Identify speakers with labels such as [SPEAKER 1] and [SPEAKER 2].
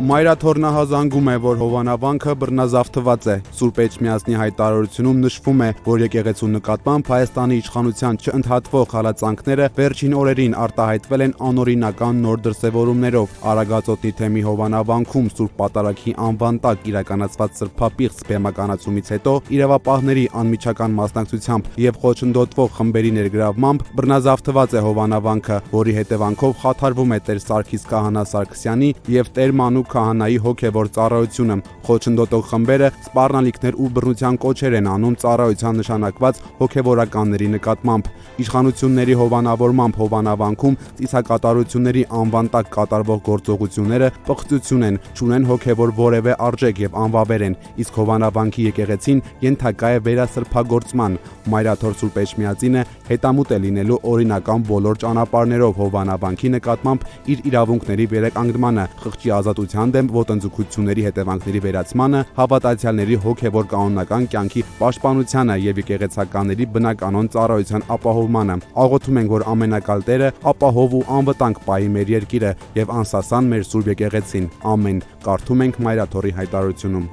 [SPEAKER 1] Մայրաթորնահազանգում է, որ հովանավանքը բռնազավթված է։ Սուրբ Էջմիածնի հայտարարությունում նշվում է, որ եկեղեցու նկատմամբ Հայաստանի իշխանության չընդհատվող հալածանքները վերջին օրերին արտահայտվել են անօրինական նոր դրսևորումներով։ Արագածոտնի թեմի հովանավանքում Սուրբ Պատարագի անվան տակ իրականացված սրբապիղծ բեմականացումից հետո իրավապահների անմիջական մասնակցությամբ եւ խոչընդոտվող խմբերի ներգրավմամբ բռնազավթված է հովանավանքը, որի հետևանքով խաթարվում է Տեր Սարգիս Քահանա Սարգսյանի եւ Տեր Մանուկ Քահանայի հոգևոր ծառայությունը։ Խոչընդոտող խմբերը սպառնալիքներ ու բռնության կոչեր են անում ծառայության նշանակված հոգևորականների նկատմամբ։ Իշխանությունների հովանավորմամբ հովանավանքում ծիսակատարությունների անվան տակ կատարվող գործողությունները պղծություն են, չունեն հոգևոր որևէ արժեք եւ անվավեր են, իսկ հովանավանքի եկեղեցին ենթակա է վերասրբագործման։ Մայրաթոր Սուրբ Էջմիածինը հետամուտ է լինելու օրինական բոլոր ճանապարհներով հովանավանքի նկատմամբ իր իրավունքների վերականգնմանը, խղճի ազատության դեմ ոտնձգությունների հետևանքների վերացմանը, հավատացյալների հոգևոր կանոնական կյանքի պաշտպանությանը եւ եկեղեցականների բնականոն ծառայության ապահովմանը։ Աղոթում ենք, որ ամենակալ Տերը ապահով ու անվտանգ պահի մեր երկիրը եւ անսասան մեր Սուրբ եկեղեցին։ Ամեն։ Կարդում ենք Մայրաթորի հայտարարությունում։